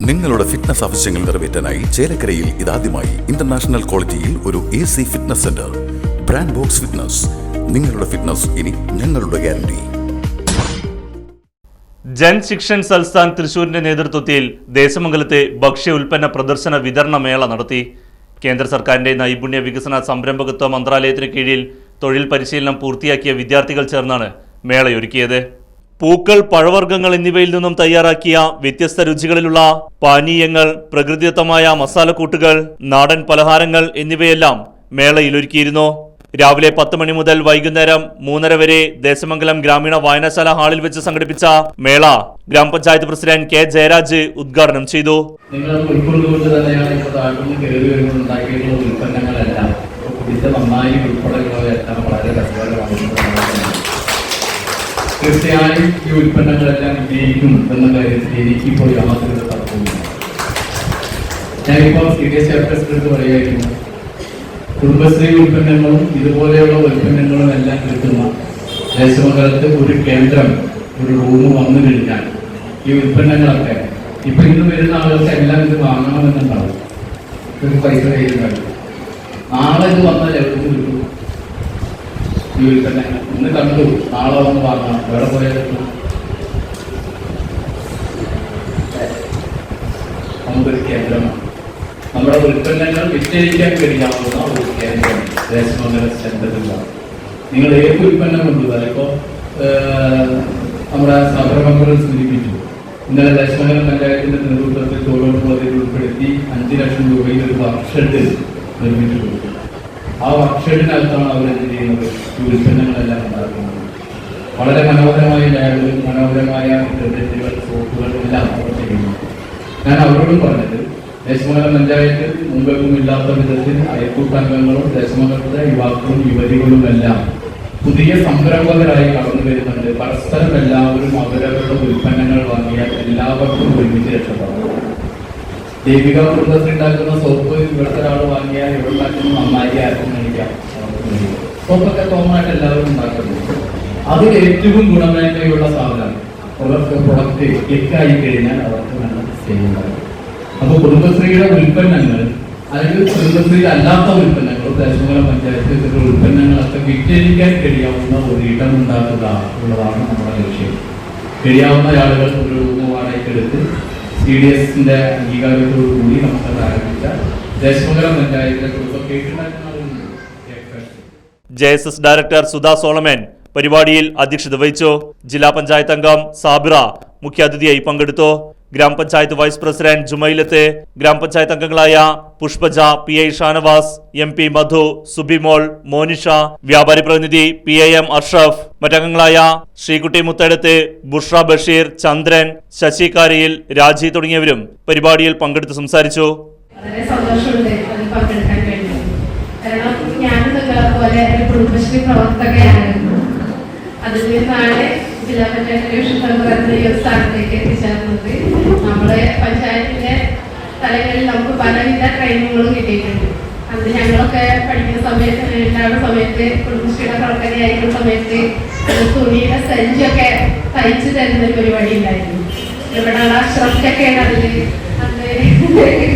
നിങ്ങളുടെ ഫിറ്റ്നസ് ആവശ്യങ്ങൾ നിറവേറ്റാനായി ചേലക്കരയിൽ ഇതാദ്യമായി ഇന്റർനാഷണൽ ക്വാളിറ്റിയിൽ ഒരു AC fitness centre. Brand box fitness. നിങ്ങളുടെ ഫിറ്റ്നസ് ഇനി ഞങ്ങളുടെ ഗ്യാരണ്ടി. ജൻ ശിക്ഷൻ സൽസ്ഥാൻ തൃശൂരിന്റെ നേതൃത്വത്തിൽ ദേശമംഗലത്തെ ഭക്ഷ്യ ഉൽപ്പന്ന പ്രദർശന വിതരണ മേള നടത്തി. കേന്ദ്ര സർക്കാരിന്റെ നൈപുണ്യ വികസന സംരംഭകത്വ മന്ത്രാലയത്തിന് കീഴിൽ തൊഴിൽ പരിശീലനം പൂർത്തിയാക്കിയ വിദ്യാർത്ഥികൾ ചേർന്നാണ് മേളയൊരുക്കിയത്. പൂക്കൾ, പഴവർഗ്ഗങ്ങൾ എന്നിവയിൽ നിന്നും തയ്യാറാക്കിയ വ്യത്യസ്ത രുചികളിലുള്ള പാനീയങ്ങൾ, പ്രകൃതിദത്തമായ മസാലക്കൂട്ടുകൾ, നാടൻ പലഹാരങ്ങൾ എന്നിവയെല്ലാം മേളയിലൊരുക്കിയിരുന്നു. രാവിലെ 10 മണി മുതൽ വൈകുന്നേരം 3:30 വരെ ദേശമംഗലം ഗ്രാമീണ വായനശാല ഹാളിൽ വെച്ച് സംഘടിപ്പിച്ച മേള ഗ്രാമപഞ്ചായത്ത് പ്രസിഡന്റ് കെ ജയരാജ് ഉദ്ഘാടനം ചെയ്തു. തീർച്ചയായും ഈ ഉൽപ്പന്നങ്ങളെല്ലാം വിജയിക്കും എന്ന കാര്യത്തിൽ എനിക്കിപ്പോൾ യാതൊരു തർക്കവുമില്ല. ഞാനിപ്പോൾ CDS പ്രസിഡന്റ് പറയുകയായിരുന്നു, കുടുംബശ്രീ ഉൽപ്പന്നങ്ങളും ഇതുപോലെയുള്ള ഉൽപ്പന്നങ്ങളും എല്ലാം കിട്ടുന്ന ദേശമംഗലത്ത് ഒരു കേന്ദ്രം, ഒരു റൂം വന്നു കഴിഞ്ഞാൽ ഈ ഉൽപ്പന്നങ്ങളൊക്കെ ഇപ്പൊ ഇന്ന് വരുന്ന ആളുകൾക്ക് എല്ലാം ഇത് വാങ്ങണമെന്നുണ്ടാവും. ഇതൊക്കെ പൈസ കയ്യിൽ നാളെ ഇത് വന്നാൽ എവിടെ കിട്ടും ഈ ഉൽപ്പന്നങ്ങൾ? ഇന്ന് കണ്ടു, നാളെ വന്ന് വാങ്ങാം, എവിടെ പോയാൽ നമുക്കൊരു കേന്ദ്രമാണ്. നമ്മുടെ ഉൽപ്പന്നങ്ങൾ വിറ്റഴിക്കാൻ കഴിയാവുന്ന ഒരു കേന്ദ്രം ദേശമംഗല സെന്ററിലാണ്. നിങ്ങൾ ഏത് ഉൽപ്പന്നം കൊണ്ടുപോകാം. ഇപ്പോൾ നമ്മുടെ സാബർമംഗലം സൂചിപ്പിച്ചു, ഇന്നലെ ദേശമംഗലം പഞ്ചായത്തിന്റെ നേതൃത്വത്തിൽ തൊഴിലുറപ്പ് പദ്ധതിയിൽ ഉൾപ്പെടുത്തി 5 ലക്ഷം രൂപയിൽ ഒരു വർക്ക്ഷെഡ് നിർമ്മിച്ചു കൊടുത്തു. ആ വർക്ക്ഷെഡിനകത്താണ് അവർ എന്ത് ചെയ്യുന്നത്? ഈ ഉൽപ്പന്നങ്ങളെല്ലാം ഉണ്ടാക്കുന്നത്. വളരെ മനോഹരമായ ലാബുകൾ, മനോഹരമായ ഡിറ്റർജന്റുകൾ, സോപ്പുകൾ എല്ലാം അവർ ചെയ്യുന്നു. ഞാൻ അവരോടും പറഞ്ഞത്, ദേശമംഗലം പഞ്ചായത്ത് മുമ്പെങ്ങും ഇല്ലാത്ത വിധത്തിൽ അയൽക്കൂട്ടംഗങ്ങളും ദേശമംഗലത്തെ യുവാക്കളും യുവതികളും എല്ലാം പുതിയ സംരംഭകരായി കടന്നു വരുന്നുണ്ട്. പരസ്പരം എല്ലാവരും അവരവരുടെ ഉൽപ്പന്നങ്ങൾ വാങ്ങിയാൽ എല്ലാവർക്കും ഒരുമിച്ച് രക്ഷപ്പെടാം. ദൈവിക കുടുംബത്തിൽ ഉണ്ടാക്കുന്ന സോപ്പ് ഇവിടുത്തെ ഒരാൾ വാങ്ങിയാൽ ഇവിടെ ഉണ്ടാക്കുന്ന നന്നായി ആർക്കും മേടിക്കാം. സോപ്പൊക്കെ കോമണായിട്ട് എല്ലാവരും ഉണ്ടാക്കുന്നു. അതിൽ ഏറ്റവും ഗുണമേന്മയുള്ള സാധനം അവർക്ക് പ്രൊഡക്റ്റ് ക്ലിക്കായി കഴിഞ്ഞാൽ അവർക്ക് നല്ല ചെയ്യുന്നത്. അപ്പോൾ കുടുംബശ്രീയുടെ ഉൽപ്പന്നങ്ങൾ അല്ലെങ്കിൽ കുടുംബശ്രീ അല്ലാത്ത ഉൽപ്പന്നങ്ങൾ ദേശമംഗലം പഞ്ചായത്തിലെ ഉൽപ്പന്നങ്ങളൊക്കെ വിറ്റഴിക്കാൻ കഴിയാവുന്ന ഒരു ഇടം ഉണ്ടാക്കുക എന്നുള്ളതാണ് നമ്മുടെ ലക്ഷ്യം. കഴിയാവുന്ന ആളുകൾ ഒരു റൂം വാടകയ്ക്കെടുത്ത് CDSന്റെ അംഗീകാരത്തോടുകൂടി നമുക്ക് ആരംഭിച്ച ദേശമംഗലം പഞ്ചായത്തിലെ JSS ഡയറക്ടർ സുധാ സോളമൻ പരിപാടിയിൽ അധ്യക്ഷത വഹിച്ചു. ജില്ലാ പഞ്ചായത്ത് അംഗം സാബിറ മുഖ്യാതിഥിയായി പങ്കെടുത്തു. ഗ്രാമപഞ്ചായത്ത് വൈസ് പ്രസിഡന്റ് ജുമൈലത്തെ, ഗ്രാമപഞ്ചായത്ത് അംഗങ്ങളായ പുഷ്പജ, PI ഷാനവാസ്, MP മധു, സുബിമോൾ, മോനിഷ, വ്യാപാരി പ്രതിനിധി PIM അഷ്റഫ്, മറ്റംഗങ്ങളായ ശ്രീകുട്ടി മുത്തേടത്ത്, ബുഷ്ര ബഷീർ, ചന്ദ്രൻ, ശശി കാരയിൽ, രാജി തുടങ്ങിയവരും പരിപാടിയിൽ പങ്കെടുത്ത് സംസാരിച്ചു. വളരെ സന്തോഷമുണ്ട് അത് പങ്കെടുക്കാൻ കഴിഞ്ഞു. കാരണം ഞാനും നിങ്ങളെപ്പോലെ ഒരു കുടുംബശ്രീ പ്രവർത്തകയായിരുന്നു. അതിൽ നിന്നാണ് ജില്ലാ പഞ്ചായത്ത് ഡിവിഷൻ മെമ്പർ ഈ സ്ഥാനത്തേക്ക് എത്തിച്ചേർന്നത്. നമ്മുടെ പഞ്ചായത്തിന്റെ തലങ്ങളിൽ നമുക്ക് പലവിധ ട്രെയിനിങ്ങുകളും കിട്ടിയിട്ടുണ്ട്. അന്ന് ഞങ്ങളൊക്കെ പഠിക്കുന്ന സമയത്ത്, ഉണ്ടാകുന്ന സമയത്ത്, കുടുംബശ്രീയുടെ പ്രവർത്തകയായിരുന്ന സമയത്ത് തുണിയുടെ സഞ്ചിയൊക്കെ തയ്ച്ചു തരുന്ന ഒരു പരിപാടി ഉണ്ടായിരുന്നു. ഇവിടെ അഷ്റഫൊക്കെയാണ് അതിൽ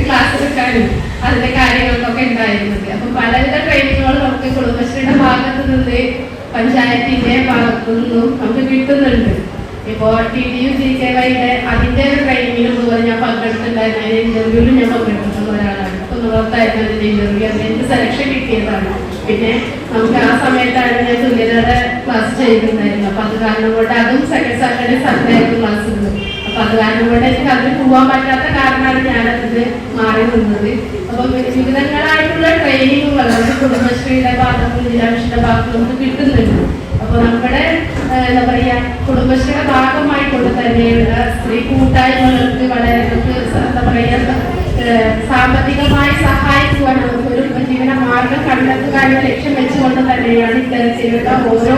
ക്ലാസ് എടുക്കാനും അതിന്റെ കാര്യങ്ങൾക്കൊക്കെ ഉണ്ടായിരുന്നത്. അപ്പൊ പലവിധ ട്രെയിനിങ്ങുകൾ നമുക്ക് കുടുംബശ്രീയുടെ ഭാഗത്ത് നിന്ന്, പഞ്ചായത്തിന്റെ ഭാഗത്തു നിന്നും നമുക്ക് കിട്ടുന്നുണ്ട്. ഇപ്പോ TDU GKYയുടെ അതിന്റെ ഒരു ട്രെയിനിങ്ങിനും അതുപോലെ ഞാൻ പങ്കെടുത്തിട്ടുണ്ടായിരുന്നു. അതിന്റെ ഇന്റർവ്യൂവിലും ഞാൻ പങ്കെടുത്തിട്ടുള്ള ഒരാളാണ്. അപ്പൊ നിവർത്തായിരുന്നു അതിന്റെ ഇന്റർവ്യൂ. അതിന് സെലക്ഷൻ കിട്ടിയതാണ്. പിന്നെ നമുക്ക് ആ സമയത്താണ് ഞാൻ തുല്യതയുടെ ക്ലാസ് ചെയ്തിട്ടുണ്ടായിരുന്നു. അപ്പൊ അത് കാരണം കൊണ്ട് അതും സെക്കൻഡ് സാറ്റർഡേ സൺഡേ ആയിരുന്നു ക്ലാസ് ഉണ്ട്. അപ്പൊ അത് കാരണം കൊണ്ട് എനിക്ക് അതിന് പോകാൻ പറ്റാത്ത കാരണമാണ് ഞാനതിന് മാറി നിന്നത്. അപ്പൊ വിവിധങ്ങളായിട്ടുള്ള ട്രെയിനിങ്ങുകൾ നമുക്ക് കുടുംബശ്രീയുടെ ഭാഗത്തും ജില്ലാ മിഷന്റെ ഭാഗത്തും നമുക്ക് കിട്ടുന്നുണ്ട്. അപ്പൊ നമ്മുടെ എന്താ പറയാ, കുടുംബശ്രീയുടെ ഭാഗമായിക്കൊണ്ട് തന്നെയുള്ള സ്ത്രീ കൂട്ടായ്മകൾക്ക് വളരെ എന്താ പറയാ സാമ്പത്തികമായി സഹായിക്കുവാൻ നമുക്കൊരു ഉപജീവന മാർഗം കണ്ടെത്തുക എന്ന ലക്ഷ്യം വെച്ചുകൊണ്ട് തന്നെയാണ് ഇത്തരത്തിലുള്ള ഓരോ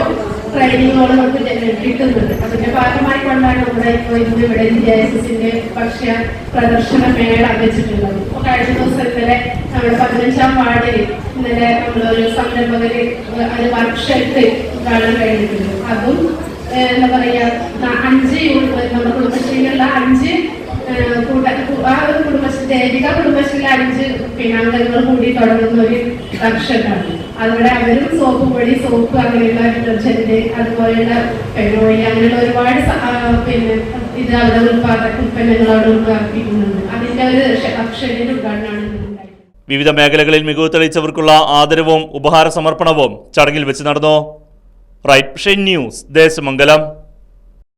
ട്രെയിനിങ്ങുകളും നമുക്ക് കിട്ടുന്നത്. അതിന്റെ ഭാഗമായി കൊണ്ടാണ് നമ്മുടെ ഇപ്പോൾ ഇന്ന് ഇവിടെ JSSന്റെ ഭക്ഷ്യ പ്രദർശന മേള വെച്ചിട്ടുള്ളത്. അപ്പോൾ കഴിഞ്ഞ ദിവസം ഇന്നലെ നമ്മുടെ 15ാം വാർഡിൽ ഇന്നലെ നമ്മളൊരു സംരംഭകര് അത് വർക്ക്ഷെഡ് കാണാൻ കഴിഞ്ഞിട്ടുണ്ട്. അതും എന്താ പറയാ 5 നമ്മുടെ കുടുംബശ്രീയിലുള്ള 5 ആ പിന്നെ അംഗങ്ങൾ കൂടി തുടങ്ങുന്ന ഒരു വർക്ക്ഷോപ്പാണ്. അവിടെ അവരും സോപ്പ് പൊടി, സോപ്പ് അങ്ങനെയുള്ള ഡിറ്റർജന്റ്, അതുപോലെയുള്ള പെട്രോൾ അങ്ങനെയുള്ള ഒരുപാട് പിന്നെ ഇത് അവിടെ ഉൽപ്പന്നങ്ങൾ അവിടെ ഉത്പാദിപ്പിക്കുന്നുണ്ട്. അതിന്റെ ഒരു വർക്ക്ഷോപ്പിന്റെ ഉദ്ഘാടനമാണ് ഉണ്ടായത്. വിവിധ മേഖലകളിൽ മികവ് തെളിയിച്ചവർക്കുള്ള ആദരവും ഉപഹാര സമർപ്പണവും ചടങ്ങിൽ വെച്ച് നടന്നു. Right news, Desamangalam.